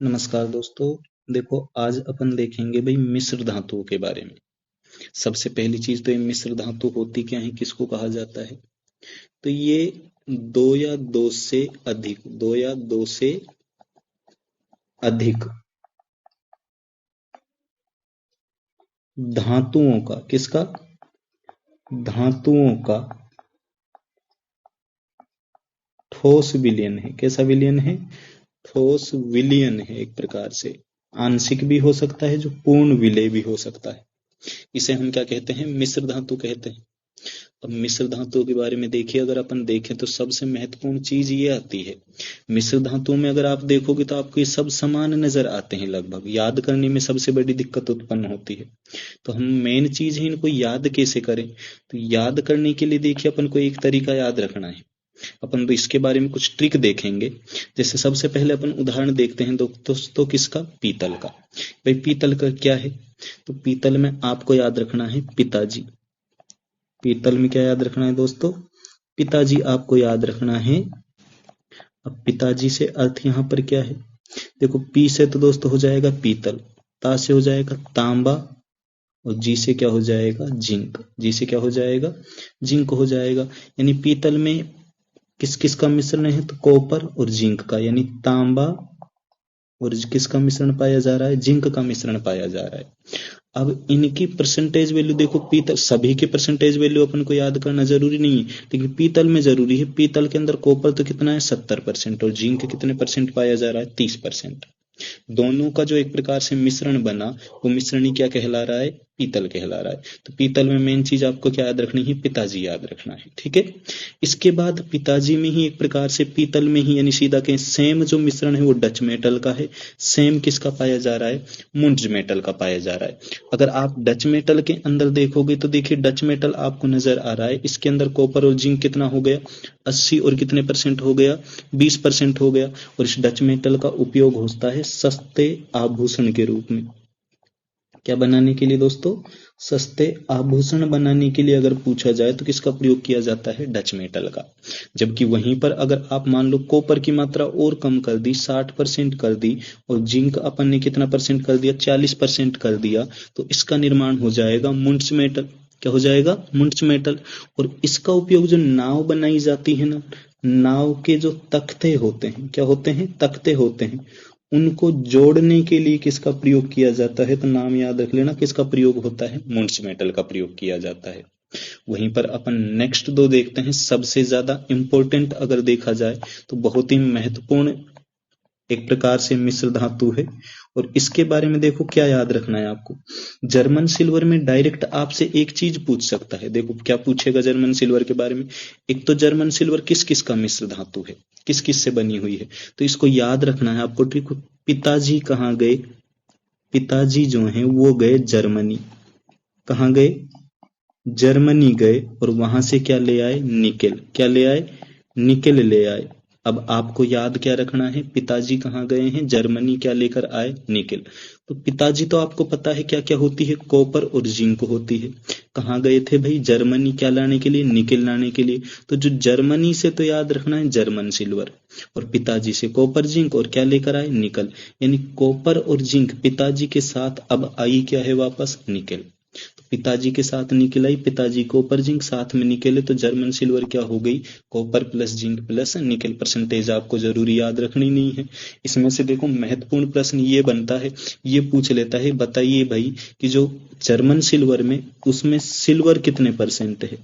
नमस्कार दोस्तों। देखो आज अपन देखेंगे भाई मिश्र धातुओं के बारे में। सबसे पहली चीज तो ये मिश्र धातु होती क्या है, किसको कहा जाता है। तो ये दो या दो से अधिक धातुओं का, किसका, धातुओं का ठोस विलयन है। कैसा विलयन है, ठोस विलयन है। एक प्रकार से आंशिक भी हो सकता है, जो पूर्ण विलय भी हो सकता है। इसे हम क्या कहते हैं, मिश्र धातु कहते हैं। अब मिश्र धातुओं के बारे में देखिए, अगर अपन देखें तो सबसे महत्वपूर्ण चीज ये आती है। मिश्र धातुओं में अगर आप देखोगे तो आपको ये सब समान नजर आते हैं लगभग। याद करने में सबसे बड़ी दिक्कत उत्पन्न होती है। तो हम मेन चीज है इनको याद कैसे करें। तो याद करने के लिए देखिए अपन को एक तरीका याद रखना है। अपन तो इसके बारे में कुछ ट्रिक देखेंगे। जैसे सबसे पहले अपन उदाहरण देखते हैं दोस्तों, किसका, पीतल का। भाई पीतल का क्या है, तो पीतल में आपको याद रखना है पिताजी। पीतल में क्या याद रखना है दोस्तों, पिताजी आपको याद रखना है। अब पिताजी से अर्थ यहाँ पर क्या है, देखो पी से तो दोस्तों हो जाएगा पीतल, ता से हो जाएगा तांबा, और जी से क्या हो जाएगा, जिंक। जी से क्या हो जाएगा, जिंक हो जाएगा। यानी पीतल में किस किस का मिश्रण है, तो कॉपर और जिंक का, यानी तांबा और किसका मिश्रण पाया जा रहा है, जिंक का मिश्रण पाया जा रहा है। अब इनकी परसेंटेज वैल्यू देखो, पीतल सभी की परसेंटेज वैल्यू अपन को याद करना जरूरी नहीं है, लेकिन पीतल में जरूरी है। पीतल के अंदर कॉपर तो कितना है, 70%, और जिंक कितने परसेंट पाया जा रहा है, 30%। दोनों का जो एक प्रकार से मिश्रण बना, वो मिश्रण ही क्या कहला रहा है, पीतल कहला रहा है। तो पीतल में मेन चीज आपको क्या याद रखनी है, पिताजी याद रखना है। ठीक है। इसके बाद पिताजी में ही एक प्रकार से पीतल में ही, यानी सीधा कहें सेम जो मिश्रण है वो डच मेटल का है। सेम किसका पाया जा रहा है, मुंज मेटल का पाया जा रहा है। अगर आप डच मेटल के अंदर देखोगे तो देखिए डच मेटल आपको नजर आ रहा है, इसके अंदर कॉपर और जिंक कितना हो गया, 80 और कितने परसेंट हो गया, 20% हो गया। और इस डच मेटल का उपयोग होता है सस्ते आभूषण के रूप में। क्या बनाने के लिए दोस्तों, सस्ते आभूषण बनाने के लिए अगर पूछा जाए तो किसका प्रयोग किया जाता है, डच मेटल का। जबकि वहीं पर अगर आप मान लो कॉपर की मात्रा और कम कर दी, 60% कर दी, और जिंक अपन ने कितना परसेंट कर दिया, 40% कर दिया, तो इसका निर्माण हो जाएगा मुंट्स मेटल। क्या हो जाएगा, मुंट्स मेटल। और इसका उपयोग जो नाव बनाई जाती है ना, नाव के जो तख्ते होते हैं, क्या होते हैं, तख्ते होते हैं, उनको जोड़ने के लिए किसका प्रयोग किया जाता है, तो नाम याद रख लेना, किसका प्रयोग होता है, मुंट्स मेटल का प्रयोग किया जाता है। वहीं पर अपन नेक्स्ट दो देखते हैं। सबसे ज्यादा इंपॉर्टेंट अगर देखा जाए तो बहुत ही महत्वपूर्ण एक प्रकार से मिश्र धातु है। और इसके बारे में देखो क्या याद रखना है आपको। जर्मन सिल्वर में डायरेक्ट आपसे एक चीज पूछ सकता है। देखो क्या पूछेगा जर्मन सिल्वर के बारे में। एक तो जर्मन सिल्वर किस किस का मिश्र धातु है, किस किस से बनी हुई है, तो इसको याद रखना है आपको। ठीक, पिताजी कहाँ गए, पिताजी जो हैं वो गए जर्मनी। कहाँ गए, जर्मनी गए, और वहां से क्या ले आए, निकेल। क्या ले आए, निकेल ले आए। अब आपको याद क्या रखना है, पिताजी कहाँ गए हैं, जर्मनी, क्या लेकर आए, निकेल। तो पिताजी तो आपको पता है क्या क्या होती है, कॉपर और जिंक होती है। कहाँ गए थे भाई, जर्मनी, क्या लाने के लिए, निकेल लाने के लिए। तो जो जर्मनी से तो याद रखना है जर्मन सिल्वर, और पिताजी से कॉपर जिंक, और क्या लेकर आए, निकल। यानी कॉपर और जिंक पिताजी के साथ अब आई क्या है वापस, निकेल। तो पिताजी के साथ निकल आई, पिताजी कॉपर जिंक साथ में निकले, तो जर्मन सिल्वर क्या हो गई, कॉपर प्लस जिंक प्लस निकल। परसेंटेज आपको जरूरी याद रखनी नहीं है। इसमें से देखो महत्वपूर्ण प्रश्न ये बनता है, ये पूछ लेता है, बताइए भाई कि जो जर्मन सिल्वर में, उसमें सिल्वर कितने परसेंट है।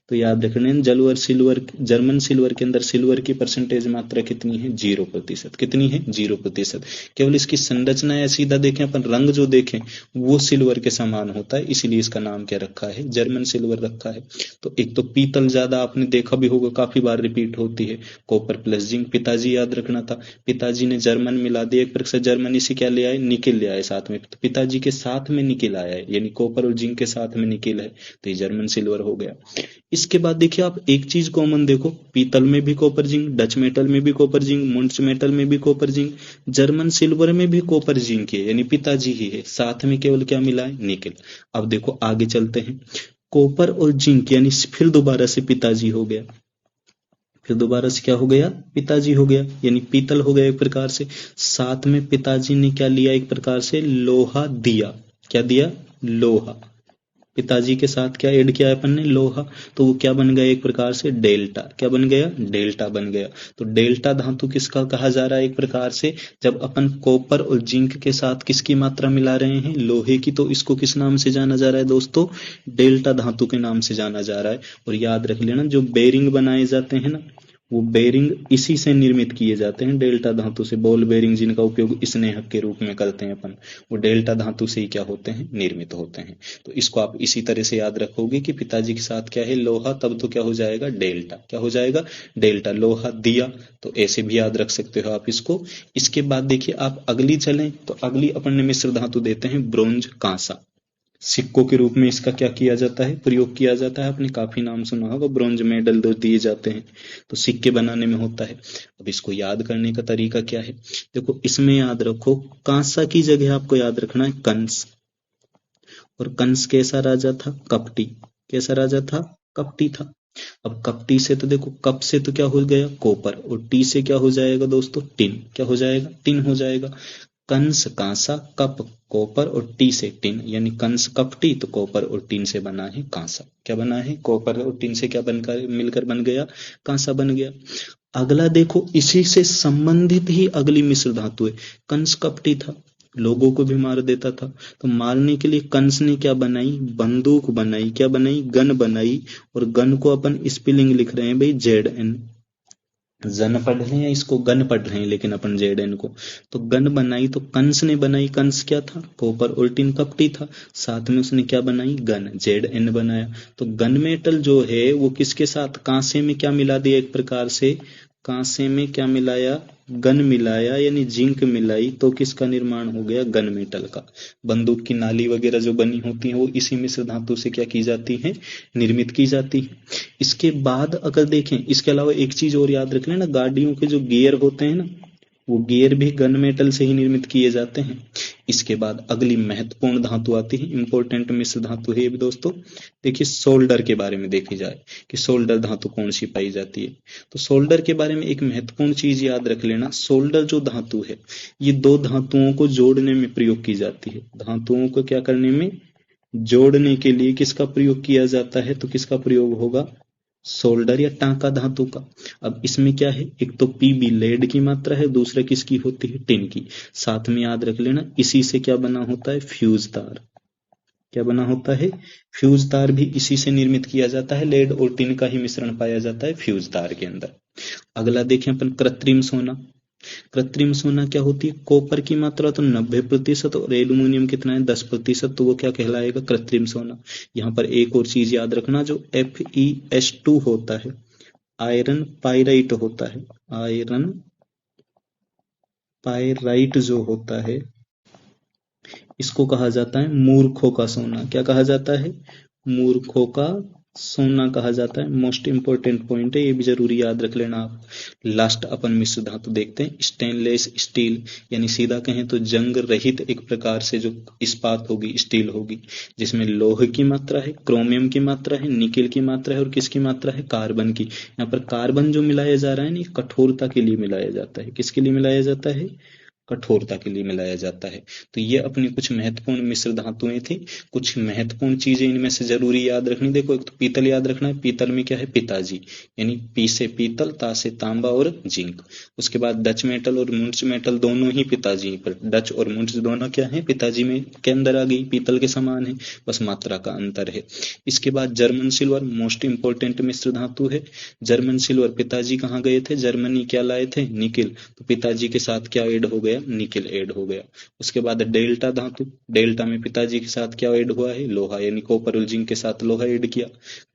तो याद रखना है, जलवर सिल्वर, जर्मन सिल्वर के अंदर सिल्वर की परसेंटेज मात्रा कितनी है, 0%। कितनी है, 0%। केवल इसकी संरचना या सीधा देखें अपन, रंग जो देखें वो सिल्वर के समान होता है, इसीलिए इसका नाम क्या रखा है, जर्मन सिल्वर रखा है। तो एक तो पीतल ज्यादा आपने देखा भी होगा, काफी बार रिपीट होती है, कॉपर प्लस जिंक। पिताजी याद रखना था, पिताजी ने जर्मन मिला दिया, एक प्रकार से जर्मनी से क्या ले आए, निकेल ले आए साथ में। तो पिताजी के साथ में निकेल आया है, यानी कॉपर और जिंक के साथ में निकेल है, तो ये जर्मन सिल्वर हो गया। इसके बाद देखिए आप एक चीज कॉमन देखो, पीतल में भी कॉपर जिंक, डच मेटल में भी कॉपर जिंक, मुंट्स मेटल में भी कॉपर जिंक, जर्मन सिल्वर में भी कॉपर जिंक है, यानी पिताजी ही है, साथ में केवल क्या मिला है, निकेल। अब देखो आगे चलते हैं, कॉपर और जिंक यानी फिर दोबारा से पिताजी हो गया। फिर दोबारा से क्या हो गया, पिताजी हो गया, यानी पीतल हो गया एक प्रकार से। साथ में पिताजी ने क्या लिया, एक प्रकार से लोहा दिया। क्या दिया, लोहा। पिताजी के साथ क्या ऐड किया अपन ने, लोहा। तो वो क्या बन गया, एक प्रकार से डेल्टा। क्या बन गया, डेल्टा बन गया। तो डेल्टा धातु किसका कहा जा रहा है, एक प्रकार से जब अपन कॉपर और जिंक के साथ किसकी मात्रा मिला रहे हैं, लोहे की, तो इसको किस नाम से जाना जा रहा है दोस्तों, डेल्टा धातु के नाम से जाना जा रहा है। और याद रख लेना, जो बेरिंग बनाए जाते हैं ना, वो बेरिंग इसी से निर्मित किए जाते हैं, डेल्टा धातु से। बॉल बेरिंग जिनका उपयोग स्नेहक के रूप में करते हैं अपन, वो डेल्टा धातु से ही क्या होते हैं, निर्मित होते हैं। तो इसको आप इसी तरह से याद रखोगे कि पिताजी के साथ क्या है, लोहा, तब तो क्या हो जाएगा, डेल्टा। क्या हो जाएगा, डेल्टा। लोहा दिया, तो ऐसे भी याद रख सकते हो आप इसको। इसके बाद देखिए आप अगली चलें, तो अगली अपन ने मिश्र धातु देते हैं ब्रोंज, कांसा। सिक्कों के रूप में इसका क्या किया जाता है, प्रयोग किया जाता है। आपने काफी नाम सुना होगा, ब्रोंज मेडल दो दिए जाते हैं, तो सिक्के बनाने में होता है। अब इसको याद करने का तरीका क्या है, देखो इसमें याद रखो, कांसा की जगह आपको याद रखना है कंस। और कंस कैसा राजा था, कपटी। कैसा राजा था, कपटी था। अब कपटी से तो देखो, कप से तो क्या हो गया, कॉपर, और टी से क्या हो जाएगा दोस्तों, टिन। क्या हो जाएगा, टिन हो जाएगा। कंस कांसा, कप कॉपर और टी से टिन, यानी कंस कपटी, तो कॉपर और टिन से बना है कांसा। क्या बना है, कॉपर और टिन से क्या बनकर मिलकर बन गया, कांसा बन गया। अगला देखो, इसी से संबंधित ही अगली मिश्र धातु है। कंस कपटी था, लोगों को भी मार देता था, तो मारने के लिए कंस ने क्या बनाई, बंदूक बनाई। क्या बनाई, गन बनाई। और गन को अपन स्पेलिंग लिख रहे हैं भाई, ZN। जन पढ़ रहे हैं, इसको गन पढ़ रहे हैं, लेकिन अपन ZN को। तो गन बनाई, तो कंस ने बनाई। कंस क्या था, कॉपर और टिन, कपटी था। साथ में उसने क्या बनाई, गन, ZN बनाया। तो गन मेटल जो है वो किसके साथ, कांसे में क्या मिला दिया, एक प्रकार से कांसे में क्या मिलाया, गन मिलाया, यानी जिंक मिलाई, तो किसका निर्माण हो गया, गन मेटल का। बंदूक की नाली वगैरह जो बनी होती है, वो इसी मिश्र धातु से क्या की जाती है, निर्मित की जाती है। इसके बाद अगर देखें, इसके अलावा एक चीज और याद रख लेना, गाड़ियों के जो गियर होते हैं ना, वो गियर भी गन मेटल से ही निर्मित किए जाते हैं। इसके बाद अगली महत्वपूर्ण धातु आती है, इंपॉर्टेंट मिश्र धातु है ये दोस्तों। देखिए सोल्डर के बारे में देखी जाए कि सोल्डर धातु कौन सी पाई जाती है, तो सोल्डर के बारे में एक महत्वपूर्ण चीज याद रख लेना, सोल्डर जो धातु है, ये दो धातुओं को जोड़ने में प्रयोग की जाती है। धातुओं को क्या करने में, जोड़ने के लिए किसका प्रयोग किया जाता है, तो किसका प्रयोग होगा, सोल्डर या टांका धातु का। अब इसमें क्या है, एक तो पीबी लेड की मात्रा है, दूसरा किसकी होती है, टिन की। साथ में याद रख लेना, इसी से क्या बना होता है, फ्यूज तार। क्या बना होता है, फ्यूज तार भी इसी से निर्मित किया जाता है। लेड और टिन का ही मिश्रण पाया जाता है फ्यूज तार के अंदर। अगला देखें अपन, कृत्रिम सोना। कृत्रिम सोना क्या होती है, कॉपर की मात्रा तो 90% और एल्यूमिनियम कितना है, 10%, तो वो क्या कहलाएगा, कृत्रिम सोना। यहाँ पर एक और चीज याद रखना, जो FeS2 होता है, आयरन पाइराइट होता है, आयरन पाइराइट जो होता है, इसको कहा जाता है मूर्खों का सोना। क्या कहा जाता है, मूर्खों का सोना कहा जाता है। मोस्ट इंपोर्टेंट पॉइंट है, ये भी जरूरी याद रख लेना आप। लास्ट अपन मिश्र धातु देखते हैं, स्टेनलेस स्टील, यानी सीधा कहें तो जंग रहित एक प्रकार से जो इस्पात होगी, स्टील होगी, जिसमें लोहे की मात्रा है, क्रोमियम की मात्रा है, निकेल की मात्रा है, और किसकी मात्रा है, कार्बन की। यहाँ पर कार्बन जो मिलाया जा रहा है ना, कठोरता के लिए मिलाया जाता है। किसके लिए मिलाया जाता है, कठोरता के लिए मिलाया जाता है। तो ये अपनी कुछ महत्वपूर्ण मिश्र धातुएं थी। कुछ महत्वपूर्ण चीजें इनमें से जरूरी याद रखनी, देखो एक तो पीतल याद रखना है, पीतल में क्या है, पिताजी, यानी पी से पीतल, ता से तांबा और जिंक। उसके बाद डच मेटल और मुंट्स मेटल दोनों ही पिताजी, पर डच और मुंट्स दोनों क्या है, पिताजी में के अंदर आ गई, पीतल के समान है, बस मात्रा का अंतर है। इसके बाद जर्मन सिल्वर, मोस्ट इंपोर्टेंट मिश्र धातु है। जर्मन सिल्वर, पिताजी कहाँ गए थे, जर्मनी, क्या लाए थे, निकेल, तो पिताजी के साथ क्या ऐड हो गया, निकेल ऐड हो गया। उसके बाद डेल्टा धातु, डेल्टा में पिताजी के साथ क्या ऐड हुआ है, लोहा, यानी कॉपर और जिंक के साथ लोहा ऐड किया।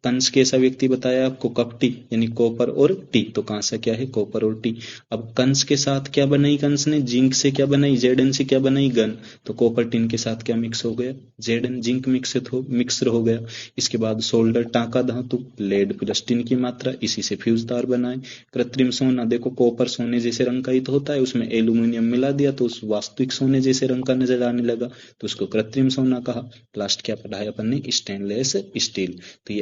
कंस कैसा व्यक्ति बताया आपको, कपटी, यानी कॉपर और टी, तो कांसा क्या है, कॉपर और टी। अब कंस के साथ क्या बनाई, कंस ने जिंक से क्या बनाई, ZN से क्या बनाई, गन, तो कॉपर टिन के साथ क्या मिक्स हो गया, ZN जिंक मिक्सर हो गया। इसके बाद सोल्डर टांका धातु, लेड प्लस टिन की मात्रा, इसी से फ्यूज तार बनाए। कृत्रिम सोना, देखो कॉपर सोने जैसे रंग का ही तो होता है, उसमें एल्यूमिनियम मिला दिया तो उस वास्तविक सोने जैसे रंग का नजर आने लगा, तो उसको कृत्रिम सोना कहा। लास्ट क्या पढ़ा है अपन ने, स्टेनलेस स्टील। तो ये